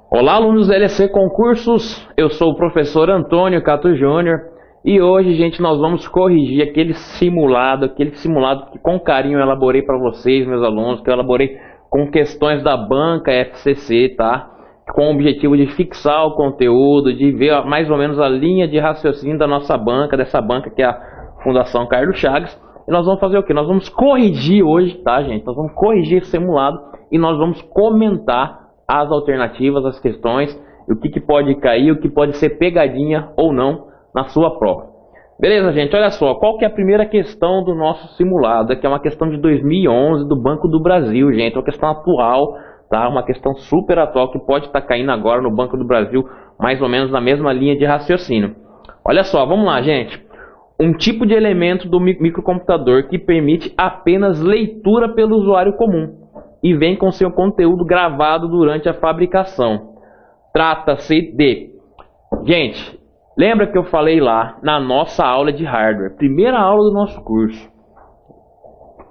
Olá, alunos do LEC Concursos, eu sou o professor Antônio Cato Júnior e hoje, gente, nós vamos corrigir aquele simulado que com carinho eu elaborei para vocês, meus alunos, que eu elaborei com questões da banca FCC, tá? Com o objetivo de fixar o conteúdo, de ver mais ou menos a linha de raciocínio da nossa banca, dessa banca que é a Fundação Carlos Chagas. E nós vamos fazer o que? Nós vamos corrigir hoje, tá, gente? Nós vamos corrigir esse simulado e nós vamos comentar as alternativas, as questões, o que pode cair, o que pode ser pegadinha ou não na sua prova. Beleza, gente? Olha só, qual que é a primeira questão do nosso simulado? Aqui é uma questão de 2011 do Banco do Brasil, gente. Uma questão atual, tá? Uma questão super atual que pode estar caindo agora no Banco do Brasil, mais ou menos na mesma linha de raciocínio. Olha só, vamos lá, gente. Um tipo de elemento do microcomputador que permite apenas leitura pelo usuário comum e vem com seu conteúdo gravado durante a fabricação. Trata-se de... Gente, lembra que eu falei lá na nossa aula de hardware, primeira aula do nosso curso,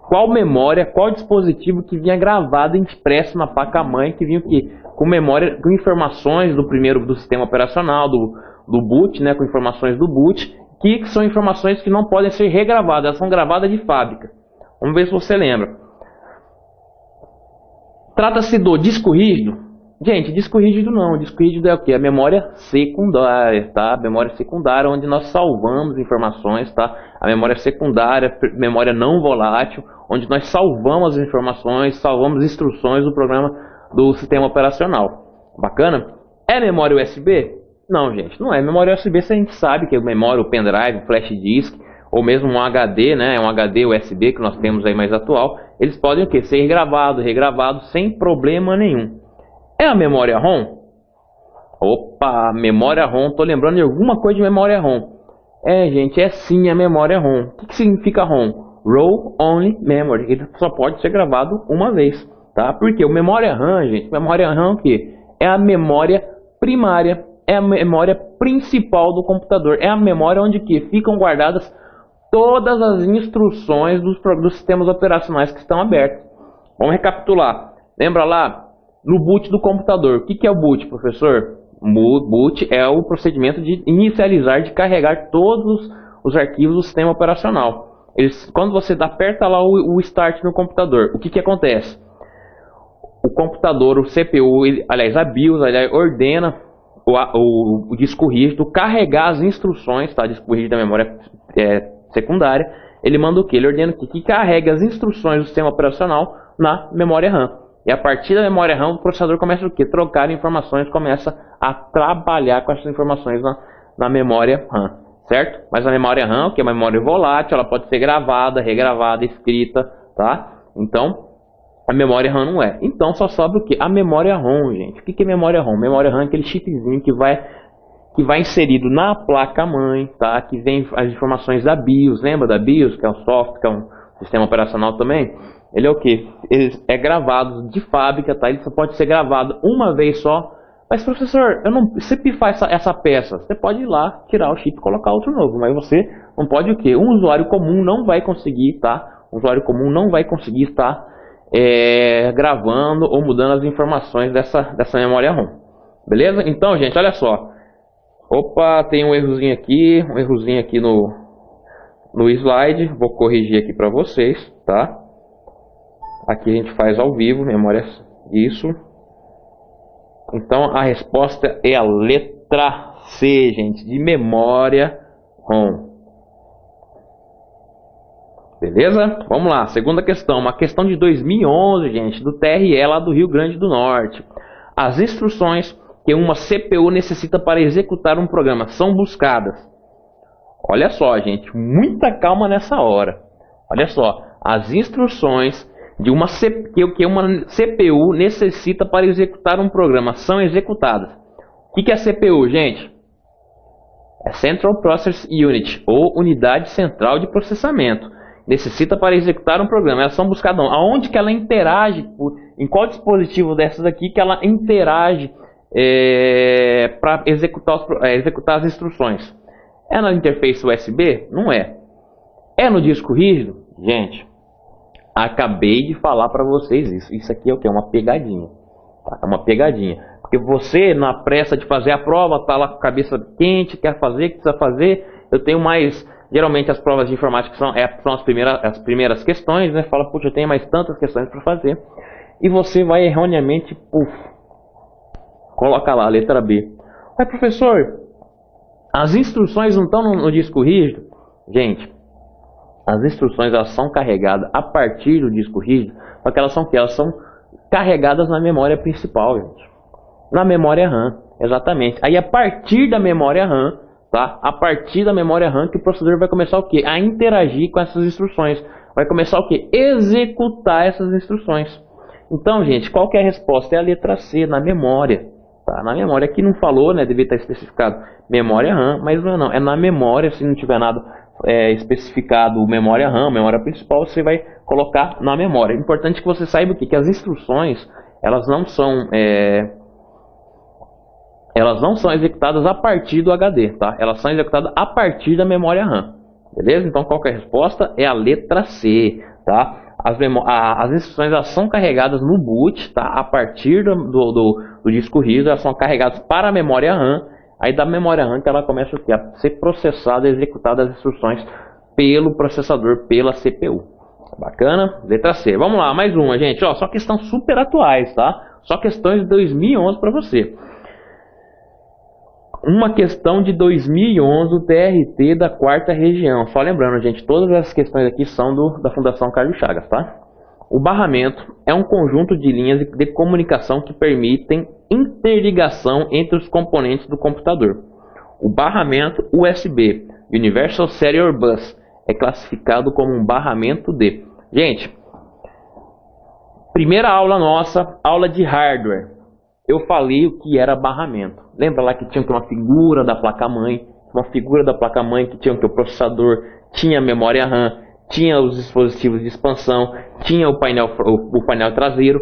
qual memória, qual dispositivo que vinha gravado e impresso na placa-mãe, que vinha o quê? Com memória, com informações do sistema operacional, do boot, né, com informações do boot, que são informações que não podem ser regravadas, elas são gravadas de fábrica. Vamos ver se você lembra. Trata-se do disco rígido? Gente, disco rígido não. Disco rígido é o que? A memória secundária, tá? A memória secundária onde nós salvamos informações, tá? A memória secundária, memória não volátil, onde nós salvamos as informações, salvamos instruções do programa do sistema operacional. Bacana? É memória USB? Não, gente, não é. Memória USB, se a gente sabe que é memória, o pendrive, o flash disk, ou mesmo um HD, né, um HD USB que nós temos aí mais atual, eles podem o quê? Ser gravado, regravado sem problema nenhum. É a memória ROM? Opa, memória ROM, tô lembrando de alguma coisa de memória ROM. É, gente, é sim a memória ROM. O que significa ROM? Roll Only Memory. Ele só pode ser gravado uma vez, tá? Porque o memória RAM, gente, memória RAM o quê? É a memória primária, é a memória principal do computador, é a memória onde que ficam guardadas todas as instruções dos sistemas operacionais que estão abertos. Vamos recapitular. Lembra lá no boot do computador? O que é o boot, professor? O boot é o procedimento de inicializar, de carregar todos os arquivos do sistema operacional. Quando você aperta lá o start no computador, o que acontece? O computador, o CPU, aliás a BIOS, ordena o disco rígido carregar as instruções, tá? Disco rígido da memória secundária. Ele manda o que? Ele ordena que carregue as instruções do sistema operacional na memória RAM. E a partir da memória RAM, o processador começa o que? Trocar informações, começa a trabalhar com essas informações na memória RAM, certo? Mas a memória RAM, que é uma memória volátil, ela pode ser gravada, regravada, escrita, tá? Então, a memória RAM não é. Então, só sobra o que? A memória ROM, gente. O que é memória ROM? Memória RAM é aquele chipzinho que vai inserido na placa-mãe, tá? Que vem as informações da BIOS. Lembra da BIOS, que é um software, que é um sistema operacional também? Ele é o que? Ele é gravado de fábrica, tá? Ele só pode ser gravado uma vez só. Mas, professor, se pifar essa peça, você pode ir lá, tirar o chip e colocar outro novo. Mas você não pode o quê? Um usuário comum não vai conseguir, tá? Um usuário comum não vai conseguir estar gravando ou mudando as informações dessa memória ROM. Beleza? Então, gente, olha só. Opa, tem um errozinho aqui no slide. Vou corrigir aqui para vocês, tá? Aqui a gente faz ao vivo, memória, isso. Então a resposta é a letra C, gente, de memória ROM. Beleza? Vamos lá, segunda questão, uma questão de 2011, gente, do TRE lá do Rio Grande do Norte. As instruções que uma CPU necessita para executar um programa são buscadas. Olha só, gente, muita calma nessa hora. Olha só, as instruções que uma CPU necessita para executar um programa são executadas. O que é CPU, gente? É Central Process Unit, ou Unidade Central de Processamento. Necessita para executar um programa. Elas são buscadas aonde que ela interage, em qual dispositivo dessas aqui que ela interage para executar as instruções. É na interface USB? Não é. É no disco rígido? Gente, acabei de falar para vocês isso. Isso aqui é o que? É uma pegadinha. Tá? É uma pegadinha. Porque você, na pressa de fazer a prova, tá lá com a cabeça quente, quer fazer, precisa fazer. Eu tenho mais... Geralmente as provas de informática são as primeiras questões, né? Fala, puxa, eu tenho mais tantas questões para fazer. E você vai erroneamente, coloca lá a letra B. Mas professor, as instruções não estão no disco rígido? Gente, as instruções elas são carregadas a partir do disco rígido, porque elas são carregadas na memória principal, gente. Na memória RAM, exatamente. Aí a partir da memória RAM, tá? A partir da memória RAM que o processador vai começar o quê? A interagir com essas instruções. Vai começar o quê? Executar essas instruções. Então, gente, qual que é a resposta? É a letra C, na memória. Tá? Na memória, aqui não falou, né? Devia estar especificado memória RAM, mas não. É na memória, se não tiver nada especificado memória RAM, memória principal, você vai colocar na memória. É importante que você saiba o quê? Que as instruções, elas não são executadas a partir do HD, tá? Elas são executadas a partir da memória RAM, beleza? Então qual que é a resposta? É a letra C, tá? As instruções elas são carregadas no boot, tá? A partir do disco rígido, elas são carregadas para a memória RAM. Aí da memória RAM que ela começa o quê? A ser processada e executada as instruções pelo processador, pela CPU. Bacana? Letra C. Vamos lá, mais uma, gente. Ó, só questões super atuais, tá? Só questões de 2011 para você. Uma questão de 2011 do TRT da 4ª região. Só lembrando, gente, todas essas questões aqui são da Fundação Carlos Chagas, tá? O barramento é um conjunto de linhas de comunicação que permitem interligação entre os componentes do computador. O barramento USB, Universal Serial Bus, é classificado como um barramento de... Gente, primeira aula nossa, aula de hardware. Eu falei o que era barramento. Lembra lá que tinha uma figura da placa-mãe, que tinha o processador, tinha a memória RAM, tinha os dispositivos de expansão, tinha o painel traseiro.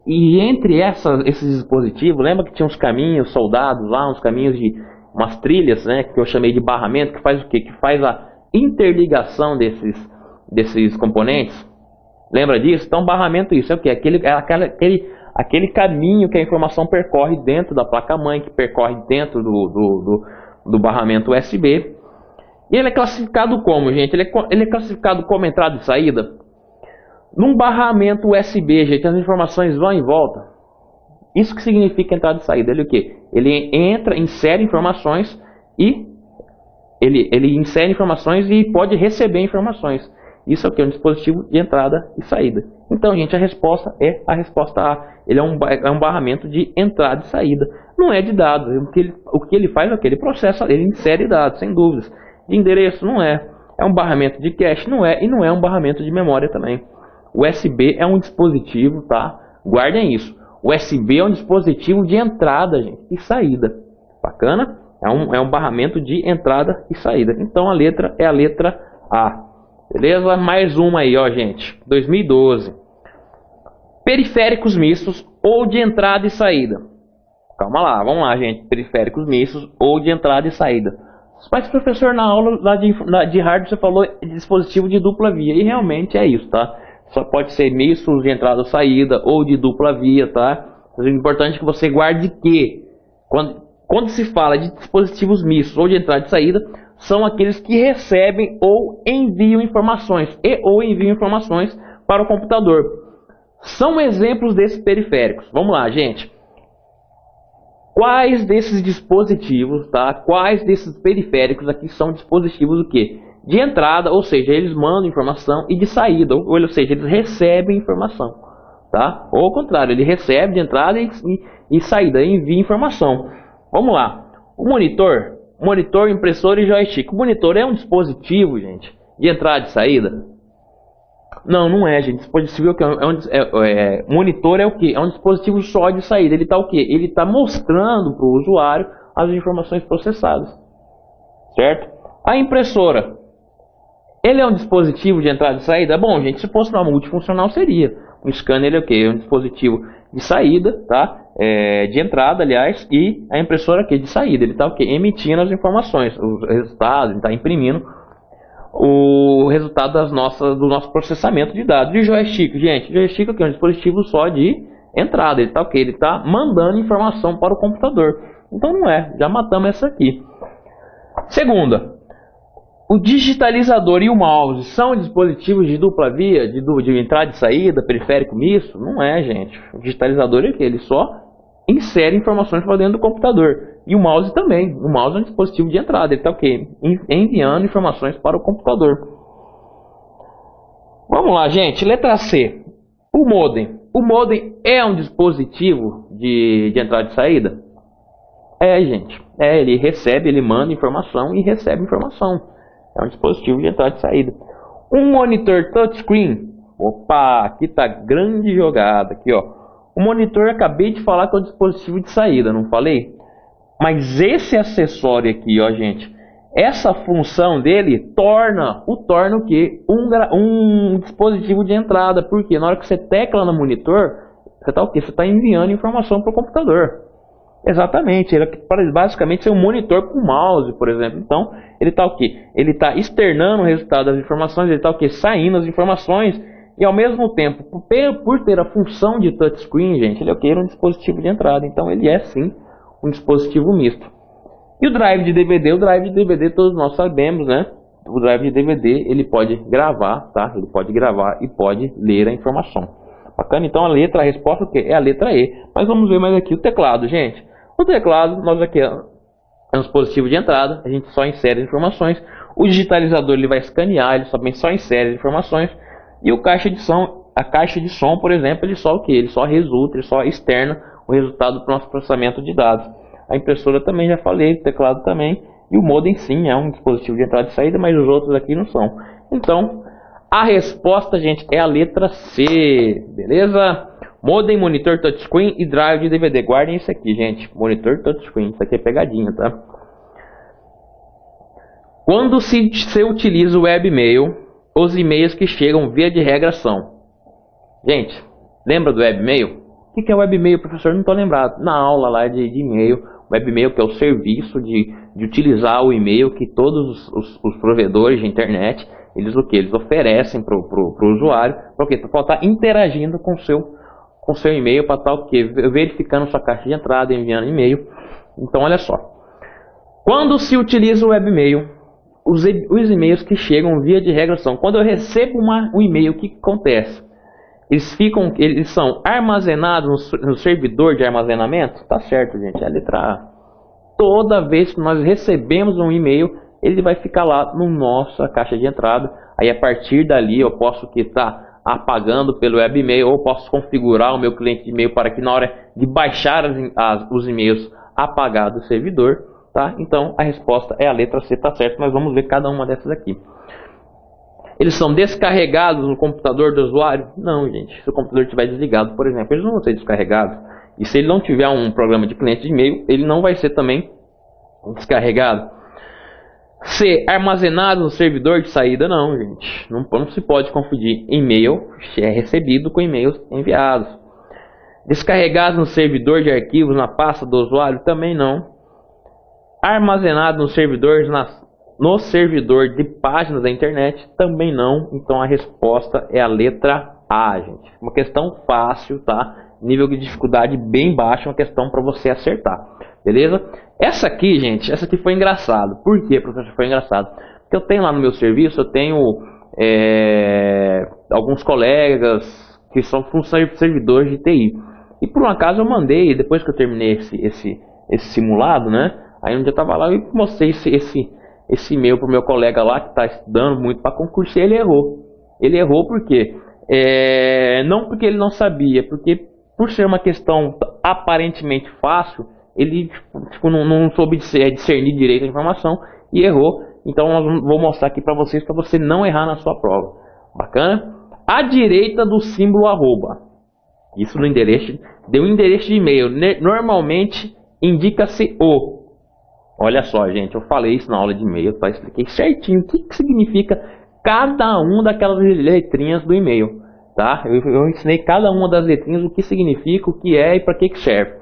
E entre esses dispositivos, lembra que tinha uns caminhos soldados lá, uns caminhos de umas trilhas, né, que eu chamei de barramento, que faz o quê? Que faz a interligação desses componentes. Lembra disso? Então barramento isso é o quê? Aquele caminho que a informação percorre dentro da placa-mãe, que percorre dentro do barramento USB. E ele é classificado como, gente? Ele é classificado como entrada e saída. Num barramento USB, gente, as informações vão em volta. Isso que significa entrada e saída. Ele o quê? Ele insere informações e ele insere informações e pode receber informações. Isso é o que? Um dispositivo de entrada e saída. Então, gente, a resposta é a resposta A. Ele é um barramento de entrada e saída. Não é de dados. O que ele faz é o que? Ele processa, ele insere dados, sem dúvidas. De endereço, não é. É um barramento de cache, não é. E não é um barramento de memória também. O USB é um dispositivo, tá? Guardem isso. O USB é um dispositivo de entrada, gente, e saída. Bacana? É um barramento de entrada e saída. Então a letra é a letra A. Beleza? Mais uma aí, ó, gente. 2012. Periféricos mistos ou de entrada e saída. Calma lá, vamos lá, gente. Periféricos mistos ou de entrada e saída. Mas, professor, na aula lá de hardware você falou de dispositivo de dupla via. E realmente é isso, tá? Só pode ser mistos de entrada ou saída ou de dupla via, tá? Mas o importante é que você guarde que quando se fala de dispositivos mistos ou de entrada e saída, são aqueles que recebem ou enviam informações para o computador. São exemplos desses periféricos. Vamos lá, gente. Quais desses dispositivos, tá? Quais desses periféricos aqui são dispositivos o quê? De entrada, ou seja, eles mandam informação, e de saída, ou seja, eles recebem informação, tá? Ou ao contrário, ele recebe de entrada e saída, envia informação. Vamos lá. O monitor, impressor e joystick. O monitor é um dispositivo, gente, de entrada e saída? Não é, gente. Dispositivo monitor é o que? É um dispositivo só de saída. Ele está o que? Ele está mostrando para o usuário as informações processadas, certo? A impressora, ele é um dispositivo de entrada e saída? Bom, gente, se fosse uma multifuncional seria. Um scanner é o que? É um dispositivo de saída, tá? De entrada, aliás, e a impressora aqui de saída. Ele está o que? Emitindo as informações, os resultados, ele está imprimindo o resultado do nosso processamento de dados. E joystick, gente, joystick é um dispositivo só de entrada. Ele está o quê? Ele está mandando informação para o computador. Então não é, já matamos essa aqui. Segunda, o digitalizador e o mouse são dispositivos de dupla via, de entrada e saída, periférico misto? Não é, gente. O digitalizador é que ele só insere informações para dentro do computador. E o mouse também. O mouse é um dispositivo de entrada. Ele está o quê? Enviando informações para o computador. Vamos lá, gente. Letra C. O modem. O modem é um dispositivo de entrada e saída? É, gente. É, ele recebe, ele manda informação e recebe informação. É um dispositivo de entrada e saída. Um monitor touchscreen. Opa, aqui está grande jogada. Aqui, ó. O monitor, acabei de falar que é um dispositivo de saída, não falei? Mas esse acessório aqui, ó, gente, essa função dele torna o quê? Um dispositivo de entrada. Porque na hora que você tecla no monitor, você está o quê? Você está enviando informação para o computador. Exatamente, ele basicamente é um monitor com mouse, por exemplo. Então, ele está o quê? Ele está externando o resultado das informações, ele está o quê? Saindo as informações. E ao mesmo tempo, por ter a função de touchscreen, gente, ele é o quê? Um dispositivo de entrada. Então, ele é sim um dispositivo misto. E o drive de DVD? O drive de DVD todos nós sabemos, né? O drive de DVD, ele pode gravar, tá? Ele pode gravar e pode ler a informação. Bacana? Então a resposta o quê? É a letra E. Mas vamos ver mais aqui o teclado, gente. O teclado, nós aqui é um dispositivo de entrada, a gente só insere informações. O digitalizador, ele vai escanear, ele também só insere informações. E o caixa de som, a caixa de som, por exemplo, ele só o quê? Ele só resulta, ele só externa o resultado para o nosso processamento de dados. A impressora também já falei, o teclado também. E o modem sim, é um dispositivo de entrada e saída, mas os outros aqui não são. Então, a resposta, gente, é a letra C, beleza? Modem, monitor touchscreen e drive de DVD. Guardem isso aqui, gente. Monitor touchscreen, isso aqui é pegadinha, tá? Quando se utiliza o webmail, os e-mails que chegam via de regra são... Gente, lembra do webmail? O que é webmail, professor? Não estou lembrado. Na aula lá de e-mail, webmail que é o serviço de utilizar o e-mail que todos os provedores de internet, eles o que? Eles oferecem para o usuário, para o quê? Para estar interagindo com o seu e-mail, para estar o quê? Verificando sua caixa de entrada, enviando e-mail. Então, olha só. Quando se utiliza o webmail, os e-mails que chegam via de regra são... Quando eu recebo um e-mail, o que acontece? Eles são armazenados no servidor de armazenamento? Tá certo, gente, é a letra A. Toda vez que nós recebemos um e-mail, ele vai ficar lá no nossa caixa de entrada. Aí a partir dali eu posso estar apagando pelo webmail, ou posso configurar o meu cliente de e-mail para que na hora de baixar os e-mails apagar do servidor, tá? Então a resposta é a letra C, tá certo, mas vamos ver cada uma dessas aqui. Eles são descarregados no computador do usuário? Não, gente. Se o computador estiver desligado, por exemplo, eles não vão ser descarregados. E se ele não tiver um programa de cliente de e-mail, ele não vai ser também descarregado. C. Armazenado no servidor de saída? Não, gente. Não se pode confundir e-mail recebido com e-mails enviados. Descarregado no servidor de arquivos na pasta do usuário? Também não. Armazenado no servidor de páginas da internet? Também não. Então a resposta é a letra A, gente. Uma questão fácil, tá? Nível de dificuldade bem baixo, uma questão para você acertar. Beleza? Essa aqui, gente, essa aqui foi engraçado. Por que, professor, foi engraçado? Porque eu tenho lá no meu serviço, eu tenho alguns colegas que são servidores de TI. E por um acaso eu mandei, depois que eu terminei esse simulado, né? Aí um dia eu tava lá e mostrei esse e-mail pro meu colega lá que está estudando muito para concurso, e ele errou. Ele errou por quê? Não porque ele não sabia, porque por ser uma questão aparentemente fácil, ele não soube discernir direito a informação e errou. Então vou mostrar aqui para você não errar na sua prova. Bacana? À direita do símbolo arroba. Isso no endereço, deu um endereço de e-mail. Normalmente indica-se o. Olha só, gente, eu falei isso na aula de e-mail, tá? Expliquei certinho o que significa cada uma daquelas letrinhas do e-mail, tá? Eu ensinei cada uma das letrinhas, o que significa, o que é e para que serve.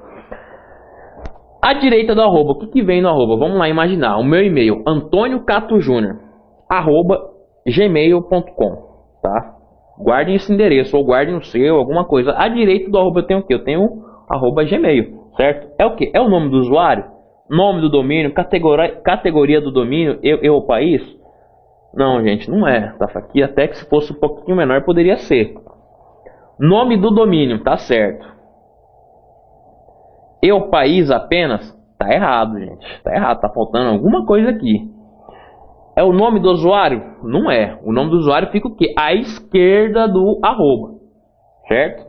À direita do arroba, o que vem no arroba? Vamos lá imaginar, o meu e-mail, antoniocatojunior@gmail.com, tá? Guardem esse endereço, ou guardem o seu, alguma coisa. À direita do arroba eu tenho o quê? Eu tenho arroba Gmail, certo? É o que? É o nome do usuário, nome do domínio, categoria do domínio, o país? Não, gente, não é. Tá? Aqui até que se fosse um pouquinho menor poderia ser. Nome do domínio, tá certo. O país apenas? Tá errado, gente. Tá errado, tá faltando alguma coisa aqui. É o nome do usuário? Não é. O nome do usuário fica o quê? À esquerda do arroba, certo?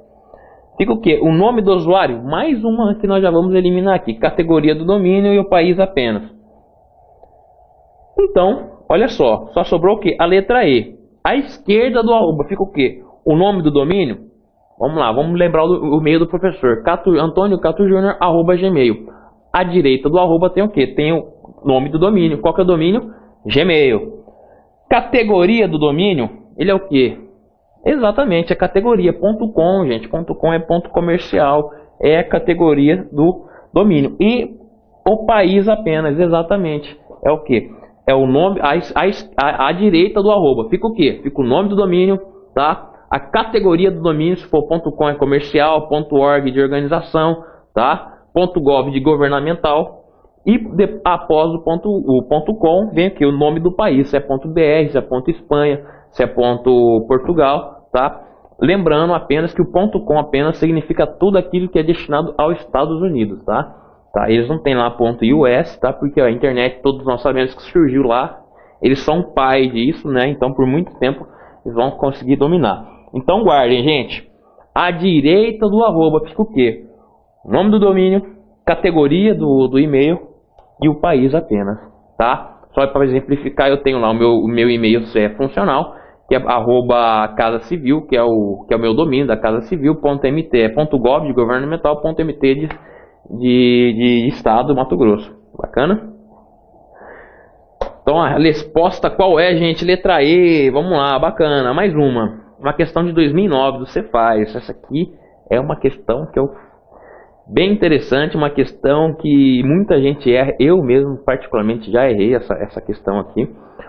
Fica o quê? O nome do usuário? Mais uma que nós já vamos eliminar aqui. Categoria do domínio e o país apenas. Então, olha só. Só sobrou o quê? A letra E. À esquerda do arroba fica o quê? O nome do domínio? Vamos lá, vamos lembrar o e-mail do professor. Antônio Cato Júnior, arroba Gmail. À direita do arroba tem o quê? Tem o nome do domínio. Qual que é o domínio? Gmail. Categoria do domínio, ele é o que? Exatamente, é categoria. .com, gente. .com é ponto comercial. É a categoria do domínio. E o país apenas, exatamente. É o que? É o nome, à direita do arroba. Fica o que? Fica o nome do domínio, tá? A categoria do domínio, se for .com é comercial, .org de organização, tá? .gov de governamental. E após o .com vem aqui o nome do país, se é .br, se é .espanha, se é .portugal, tá? Lembrando apenas que o .com apenas significa tudo aquilo que é destinado aos Estados Unidos, tá? Eles não tem lá .us, tá? Porque a internet, todos nós sabemos que surgiu lá, eles são pai disso, né? Então por muito tempo eles vão conseguir dominar. Então guardem, gente. À direita do arroba fica o quê? O nome do domínio, categoria do e-mail e o país apenas, tá? Só para exemplificar, eu tenho lá o meu e-mail funcional, que é arroba Casa Civil, que é o meu domínio da Casa Civil, .mt, é .gov de governamental, .mt de estado do Mato Grosso. Bacana? Então a resposta qual é, gente? Letra E, vamos lá, bacana. Mais uma questão de 2009 do Cefaz. Essa aqui é uma questão que eu bem interessante, uma questão que muita gente erra, eu mesmo particularmente já errei essa questão aqui,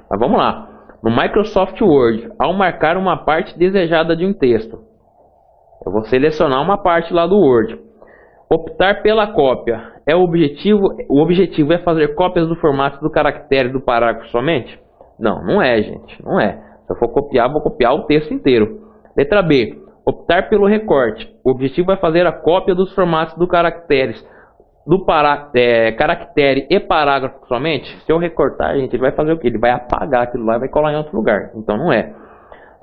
mas vamos lá. No Microsoft Word, ao marcar uma parte desejada de um texto, eu vou selecionar uma parte lá do Word, optar pela cópia, o objetivo é fazer cópias do formato do caractere do parágrafo somente? Não, não é, gente, não é. Se eu for copiar, vou copiar o texto inteiro. Letra B. Optar pelo recorte. O objetivo é fazer a cópia dos formatos do caractere e parágrafo somente. Se eu recortar, gente, ele vai fazer o que? Ele vai apagar aquilo lá e vai colar em outro lugar. Então não é.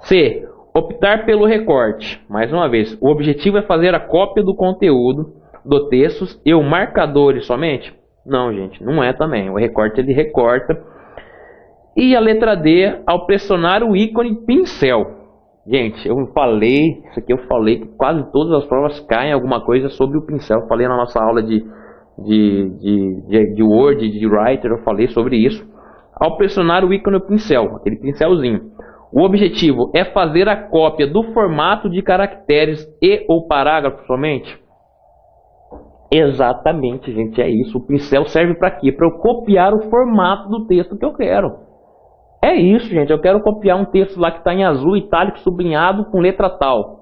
C. Optar pelo recorte. Mais uma vez, o objetivo é fazer a cópia do conteúdo do texto e o marcadores somente? Não, gente, não é também. O recorte ele recorta. E a letra D, ao pressionar o ícone pincel. Gente, eu falei que quase todas as provas caem alguma coisa sobre o pincel. Eu falei na nossa aula de Word, de Writer, eu falei sobre isso. Ao pressionar o ícone pincel, aquele pincelzinho. O objetivo é fazer a cópia do formato de caracteres e ou parágrafo somente? Exatamente, gente, é isso. O pincel serve para quê? Para eu copiar o formato do texto que eu quero. É isso, gente. Eu quero copiar um texto lá que está em azul, itálico, sublinhado, com letra tal.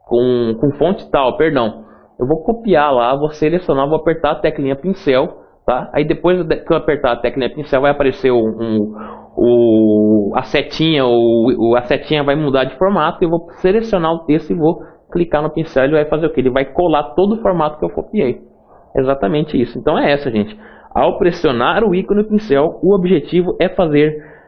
Com fonte tal, perdão. Eu vou copiar lá, vou selecionar, vou apertar a teclinha pincel, tá? Aí depois que eu apertar a teclinha pincel, vai aparecer a setinha, a setinha vai mudar de formato. Eu vou selecionar o texto e vou clicar no pincel. Ele vai fazer o que? Ele vai colar todo o formato que eu copiei. Exatamente isso. Então é essa, gente. Ao pressionar o ícone pincel, o objetivo é fazer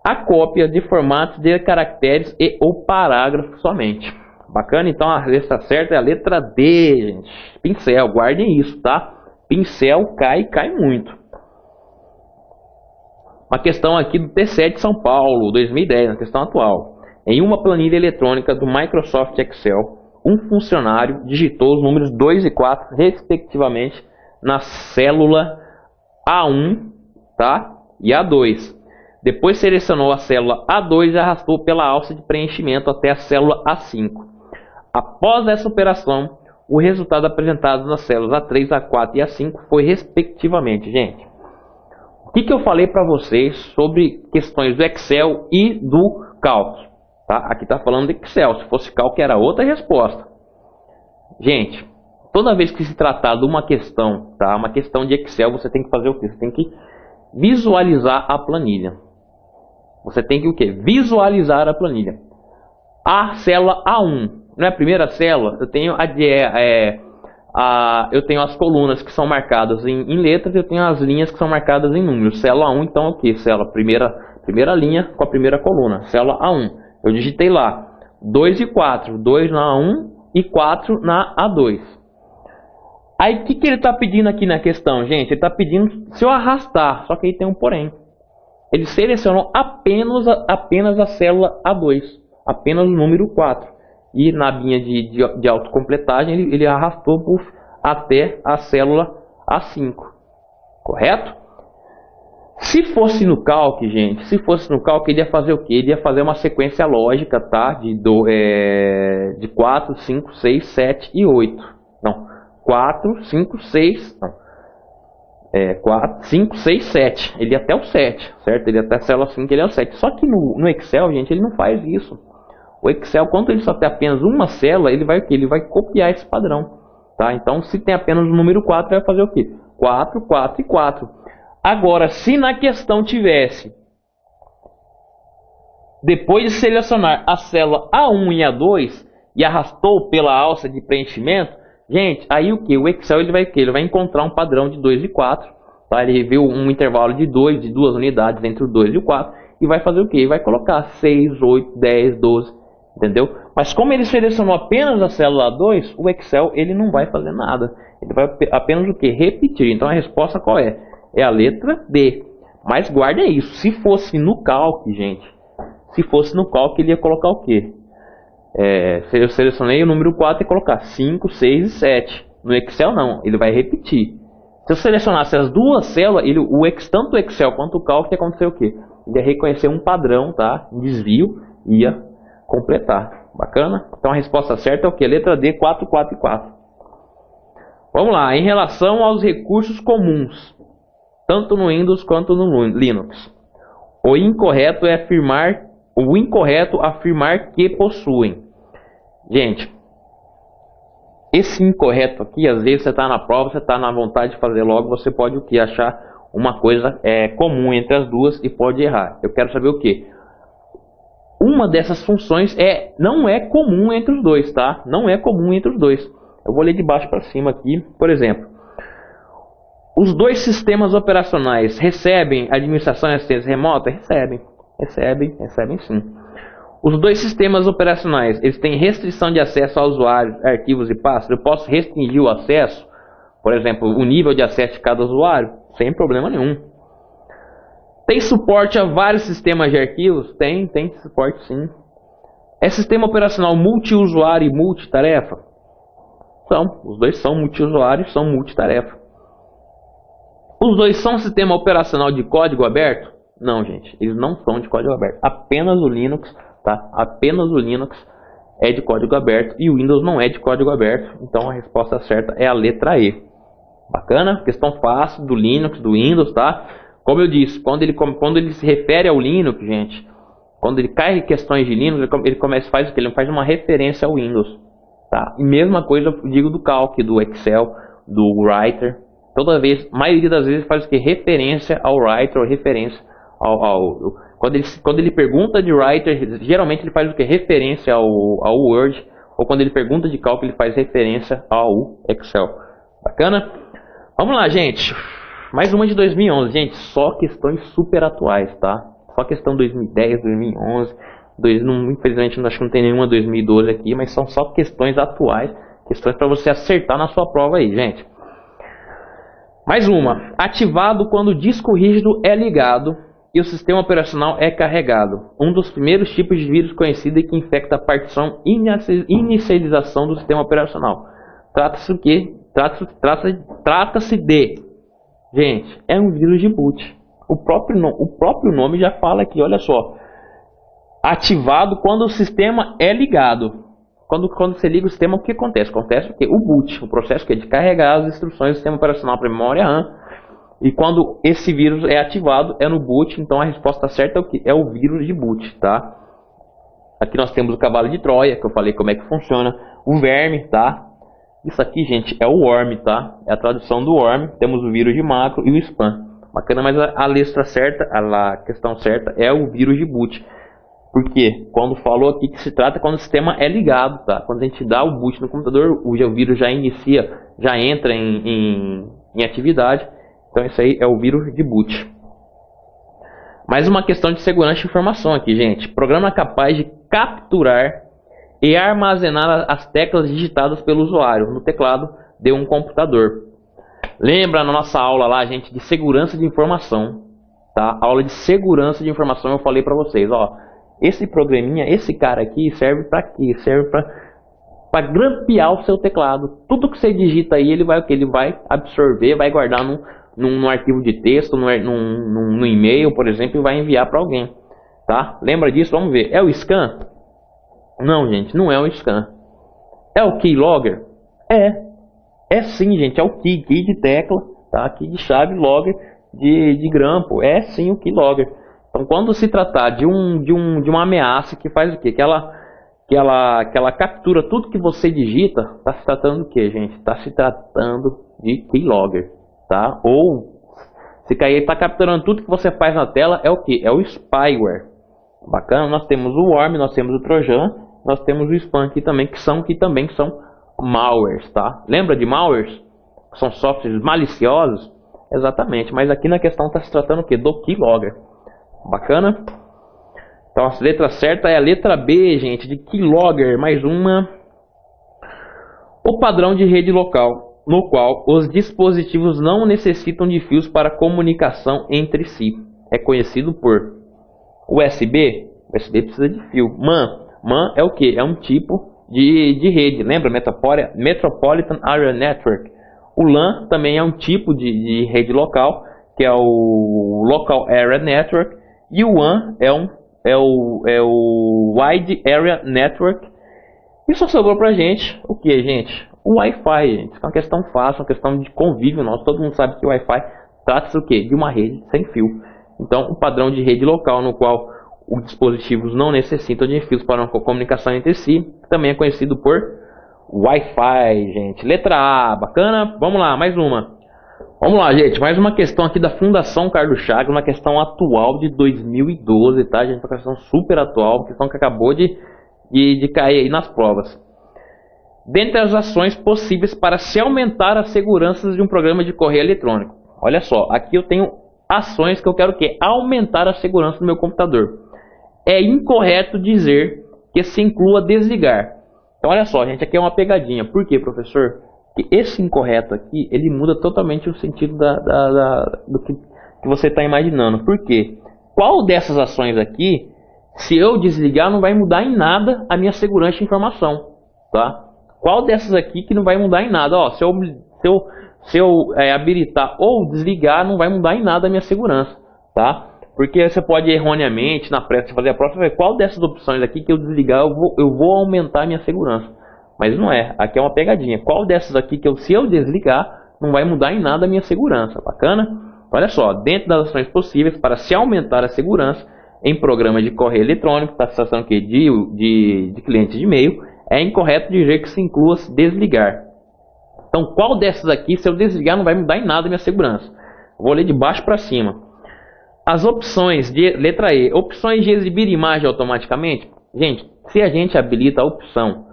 a cópia de formatos de caracteres e ou parágrafo somente. Bacana? Então a letra certa é a letra D, gente. Pincel, guardem isso, tá? Pincel cai muito. Uma questão aqui do T7 de São Paulo, 2010, na questão atual. Em uma planilha eletrônica do Microsoft Excel, um funcionário digitou os números 2 e 4, respectivamente, na célula A1, tá? E A2. Depois selecionou a célula A2 e arrastou pela alça de preenchimento até a célula A5. Após essa operação, o resultado apresentado nas células A3, A4 e A5 foi respectivamente, gente. O que eu falei para vocês sobre questões do Excel e do cálculo? tá? Aqui está falando de Excel. Se fosse cálculo era outra resposta. Gente, toda vez que se tratar de uma questão, tá? Uma questão de Excel, você tem que fazer o quê? Você tem que visualizar a planilha. Você tem que o quê? Visualizar a planilha. A célula A1, não é a primeira célula? Eu tenho eu tenho as colunas que são marcadas em letras, eu tenho as linhas que são marcadas em números. Célula A1, então, é o que? Célula primeira linha com a primeira coluna. Célula A1. Eu digitei lá 2 e 4. 2 na A1 e 4 na A2. Aí, o que ele está pedindo aqui na questão, gente? Ele está pedindo se eu arrastar, só que aí tem um porém. Ele selecionou apenas a célula A2. Apenas o número 4. E na linha de autocompletagem ele arrastou até a célula A5. Correto? Se fosse no calc, gente, se fosse no calc, ele ia fazer o quê? Ele ia fazer uma sequência lógica, tá? De 4, 5, 6, 7 e 8. Não, 4, 5, 6... Não. 4, 5, 6, 7. Ele ia até o 7, certo? Ele ia até a célula 5, ele é o 7. Só que no Excel, gente, ele não faz isso. O Excel, quando ele só tem apenas uma célula, ele vai o quê? Ele vai copiar esse padrão, tá? Então, se tem apenas o número 4, ele vai fazer o quê? 4, 4 e 4. Agora, se na questão tivesse, depois de selecionar a célula A1 e A2 e arrastou pela alça de preenchimento, gente, aí o que? O Excel ele vai encontrar um padrão de 2 e 4, tá? Ele viu um intervalo de 2 unidades entre o 2 e o 4 e vai fazer o que? Ele vai colocar 6, 8, 10, 12. Entendeu? Mas como ele selecionou apenas a célula 2, o Excel ele não vai fazer nada. Ele vai apenas o que? Repetir. Então a resposta qual é? É a letra D. Mas guarda isso. Se fosse no calc, gente. Se fosse no calc, ele ia colocar o que? Se eu selecionei o número 4, ia colocar 5, 6 e 7. No Excel não. Ele vai repetir. Se eu selecionasse as duas células, tanto o Excel quanto o calc, ia acontecer o que? Ele ia reconhecer um padrão, tá? Um desvio. Ia completar. Bacana? Então a resposta certa é o que? Letra D, 4, 4 e 4. Vamos lá. Em relação aos recursos comuns, tanto no Windows quanto no Linux, o incorreto afirmar que possuem. Gente, esse incorreto aqui, às vezes você está na prova, você está na vontade de fazer logo, você pode o que? Achar uma coisa comum entre as duas e pode errar. Eu quero saber o que? Uma dessas funções não é comum entre os dois, tá? Não é comum entre os dois. Eu vou ler de baixo para cima aqui. Por exemplo, os dois sistemas operacionais recebem administração e assistência remota? Recebem sim. Os dois sistemas operacionais, eles têm restrição de acesso a usuários, arquivos e pastas? Eu posso restringir o acesso? Por exemplo, o nível de acesso de cada usuário? Sem problema nenhum. Tem suporte a vários sistemas de arquivos? Tem suporte sim. É sistema operacional multiusuário e multitarefa? Os dois são multiusuários, são multitarefa. Os dois são sistema operacional de código aberto? Não, gente, eles não são de código aberto. Apenas o Linux, tá? Apenas o Linux é de código aberto e o Windows não é de código aberto. Então a resposta certa é a letra E. Bacana? Questão fácil do Linux, do Windows, tá? Como eu disse, quando ele se refere ao Linux, gente, quando ele cai em questões de Linux, faz o que? Ele faz uma referência ao Windows, tá? E mesma coisa eu digo do Calc, do Excel, do Writer. Toda vez, a maioria das vezes faz o que? Referência ao Writer, ou referência quando ele pergunta de Writer, geralmente ele faz o que? Referência ao Word, ou quando ele pergunta de Calc, ele faz referência ao Excel. Bacana? Vamos lá, gente. Mais uma de 2011, gente, só questões super atuais, tá? Só questão 2010, 2011, infelizmente acho que não tem nenhuma 2012 aqui, mas são só questões atuais, questões para você acertar na sua prova aí, gente. Mais uma, ativado quando o disco rígido é ligado e o sistema operacional é carregado. Um dos primeiros tipos de vírus conhecido que infecta a partição inicialização do sistema operacional. Trata-se de... Gente, é um vírus de boot. O próprio nome já fala aqui, olha só. Ativado quando o sistema é ligado. Quando você liga o sistema, o que acontece? Acontece o quê? O boot, o processo que é de carregar as instruções do sistema operacional para a memória RAM. E quando esse vírus é ativado, é no boot. Então a resposta certa é o que? É o vírus de boot, tá? Aqui nós temos o cavalo de Troia, que eu falei como é que funciona. O verme, tá? Isso aqui, gente, é o worm, tá? É a tradução do worm. Temos o vírus de macro e o spam. Bacana, mas a letra certa, a questão certa é o vírus de boot. Porque quando falou aqui que se trata quando o sistema é ligado, tá? Quando a gente dá o boot no computador, o vírus já inicia, já entra em atividade. Então isso aí é o vírus de boot. Mais uma questão de segurança de informação aqui, gente. Programa capaz de capturar e armazenar as teclas digitadas pelo usuário no teclado de um computador. Lembra na nossa aula lá, gente, de segurança de informação, tá? Aula de segurança de informação, eu falei para vocês, ó, esse programinha, esse cara aqui serve para quê? Serve para grampear o seu teclado. Tudo que você digita aí, ele vai absorver, vai guardar num arquivo de texto, num e-mail, por exemplo, e vai enviar para alguém, tá? Lembra disso? Vamos ver. É o scan? Não, gente, não é o scan. É o keylogger? É sim, gente, é o key de tecla, tá? Key de chave, logger de grampo. É sim o keylogger. Então, quando se tratar de uma ameaça que faz o quê? Que ela captura tudo que você digita, está se tratando do que, gente? Está se tratando de keylogger, tá? Ou se cair, está capturando tudo que você faz na tela, é o que? É o spyware. Bacana? Nós temos o worm, nós temos o trojan, nós temos o spam aqui também, que também são malwares, tá? Lembra de malwares? São softwares maliciosos? Exatamente, mas aqui na questão está se tratando o que? Do keylogger. Bacana? Então a letra certa é a letra B, gente, de keylogger. Mais uma. O padrão de rede local, no qual os dispositivos não necessitam de fios para comunicação entre si. É conhecido por USB. USB precisa de fio. MAN é o que? É um tipo de rede. Lembra? Metropolitan Area Network. O LAN também é um tipo de rede local, que é o Local Area Network. E o WAN é o Wide Area Network. E só sobrou pra gente o que, gente? O Wi-Fi, gente. É uma questão fácil, uma questão de convívio nosso. Todo mundo sabe que o Wi-Fi trata-se o quê? De uma rede sem fio. Então, o padrão de rede local no qual os dispositivos não necessitam de fios para uma comunicação entre si, também é conhecido por Wi-Fi, gente. Letra A, bacana? Vamos lá, mais uma. Vamos lá, gente, mais uma questão aqui da Fundação Carlos Chagas, uma questão atual de 2012, tá, gente? Uma questão super atual, uma questão que acabou de cair aí nas provas. Dentre as ações possíveis para se aumentar as seguranças de um programa de correio eletrônico. Olha só, aqui eu tenho ações que eu quero que aumentar a segurança do meu computador. É incorreto dizer que se inclua desligar. Então, olha só, gente, aqui é uma pegadinha. Por quê, professor? Que esse incorreto aqui, ele muda totalmente o sentido do que você está imaginando. Por quê? Qual dessas ações aqui, se eu desligar, não vai mudar em nada a minha segurança de informação, tá? Qual dessas aqui que não vai mudar em nada? Ó, se eu habilitar ou desligar, não vai mudar em nada a minha segurança, tá? Porque você pode erroneamente, na pressa de fazer a prova, ver qual dessas opções aqui que eu desligar, eu vou aumentar a minha segurança. Mas não é, aqui é uma pegadinha. Qual dessas aqui que se eu desligar, não vai mudar em nada a minha segurança, bacana? Olha só, dentro das ações possíveis para se aumentar a segurança em programas de correio eletrônico, está se tratando aqui de clientes de e-mail, é incorreto dizer que se inclua desligar. Então, qual dessas aqui, se eu desligar, não vai mudar em nada a minha segurança? Vou ler de baixo para cima. As opções de letra E, opções de exibir imagem automaticamente. Gente, se a gente habilita a opção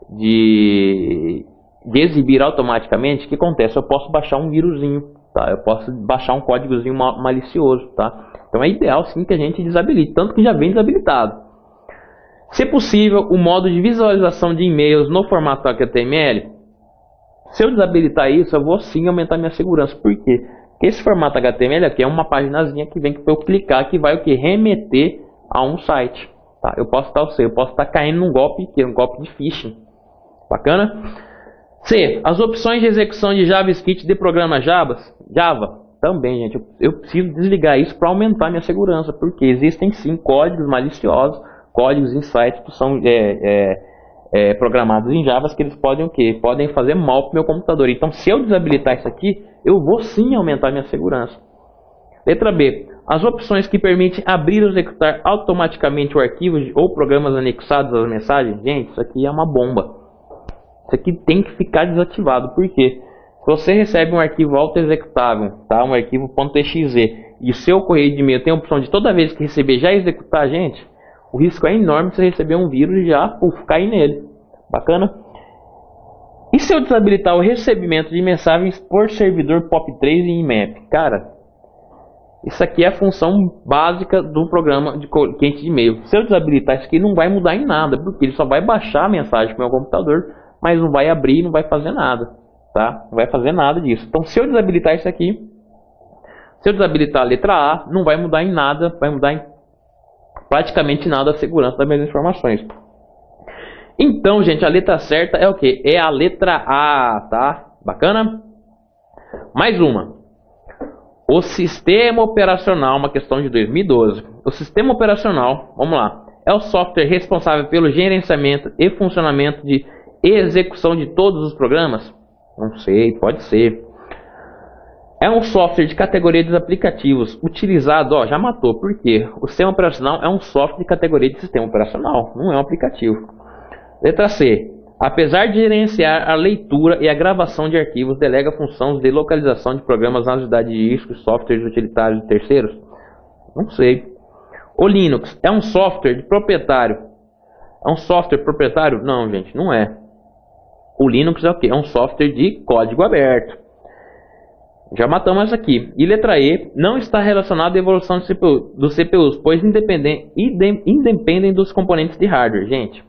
de exibir automaticamente, o que acontece? Eu posso baixar um vírusinho, tá? Eu posso baixar um códigozinho malicioso, tá? Então é ideal sim que a gente desabilite, tanto que já vem desabilitado. Se possível, o modo de visualização de e-mails no formato HTML. Se eu desabilitar isso, eu vou sim aumentar minha segurança. Por quê? Porque esse formato HTML aqui é uma paginazinha que vem para eu clicar, que vai o que? Remeter a um site. Tá? Eu posso estar caindo num golpe, que é um golpe de phishing. Bacana? C. As opções de execução de JavaScript de programa Java. Também, gente, eu preciso desligar isso para aumentar minha segurança. Porque existem sim códigos maliciosos, códigos em sites que são programados em Java, que eles podem o quê? Podem fazer mal para o meu computador. Então, se eu desabilitar isso aqui, eu vou sim aumentar minha segurança. Letra B. As opções que permitem abrir ou executar automaticamente o arquivo ou programas anexados às mensagens. Gente, isso aqui é uma bomba. Isso aqui tem que ficar desativado. Por quê? Se você recebe um arquivo auto-executável, tá? Um arquivo .exe, e seu correio de e-mail tem a opção de toda vez que receber já executar, gente, o risco é enorme de você receber um vírus e já cair nele. Bacana? E se eu desabilitar o recebimento de mensagens por servidor POP3 e IMAP? Cara, isso aqui é a função básica do programa de cliente de e-mail. Se eu desabilitar isso aqui, não vai mudar em nada, porque ele só vai baixar a mensagem para o meu computador, mas não vai abrir, não vai fazer nada, tá? Não vai fazer nada disso. Então, se eu desabilitar isso aqui, se eu desabilitar a letra A, não vai mudar em nada, vai mudar em praticamente nada a segurança das minhas informações. Então, gente, a letra certa é o que? É a letra A, tá? Bacana? Mais uma. O sistema operacional, uma questão de 2012. O sistema operacional, vamos lá, é o software responsável pelo gerenciamento e funcionamento de execução de todos os programas? Não sei, pode ser. É um software de categoria dos aplicativos utilizado, ó, já matou, por quê? O sistema operacional é um software de categoria de sistema operacional, não é um aplicativo. Letra C. Apesar de gerenciar a leitura e a gravação de arquivos, delega funções de localização de programas nas unidades de disco e softwares utilitários de terceiros? Não sei. O Linux é um software de proprietário? É um software proprietário? Não, gente, não é. O Linux é o quê? É um software de código aberto. Já matamos essa aqui. E letra E. Não está relacionado à evolução dos CPUs, pois independem dos componentes de hardware. Gente,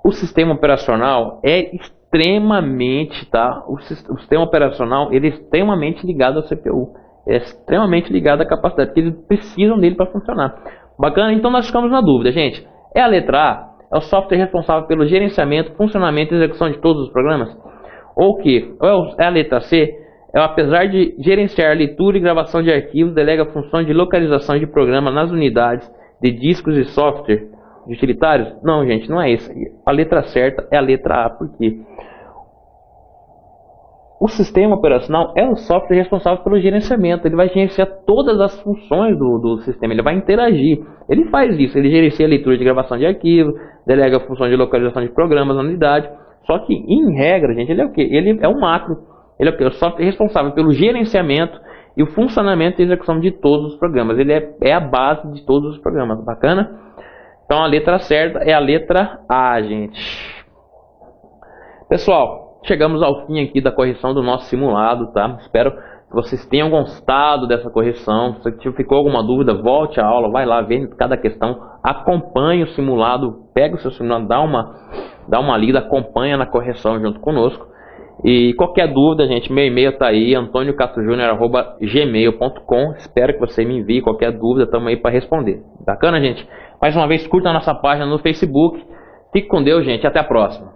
o sistema operacional é extremamente, tá? O sistema operacional ele é extremamente ligado ao CPU. É extremamente ligado à capacidade, porque eles precisam dele para funcionar. Bacana? Então nós ficamos na dúvida, gente. É a letra A? É o software responsável pelo gerenciamento, funcionamento e execução de todos os programas? Ou que? Ou é a letra C? É, apesar de gerenciar a leitura e gravação de arquivos, delega funções de localização de programas nas unidades de discos e software utilitários? Não, gente, não é isso. A letra certa é a letra A, porque o sistema operacional é o software responsável pelo gerenciamento. Ele vai gerenciar todas as funções do sistema, ele vai interagir. Ele faz isso, ele gerencia a leitura de gravação de arquivos, delega funções de localização de programas na unidade. Só que, em regra, gente, ele é o que? Ele é um macro. Ele é o que? O software responsável pelo gerenciamento e o funcionamento e execução de todos os programas. Ele é a base de todos os programas. Bacana? Então a letra certa é a letra A, gente. Pessoal, chegamos ao fim aqui da correção do nosso simulado, tá? Espero que vocês tenham gostado dessa correção. Se ficou alguma dúvida, volte à aula, vai lá ver cada questão, acompanhe o simulado, pega o seu simulado, dá uma lida, acompanha na correção junto conosco. E qualquer dúvida, gente, meu e-mail tá aí, antoniocastro@gmail.com. Espero que você me envie qualquer dúvida, estamos aí para responder. Bacana, gente? Mais uma vez, curta a nossa página no Facebook. Fique com Deus, gente. Até a próxima.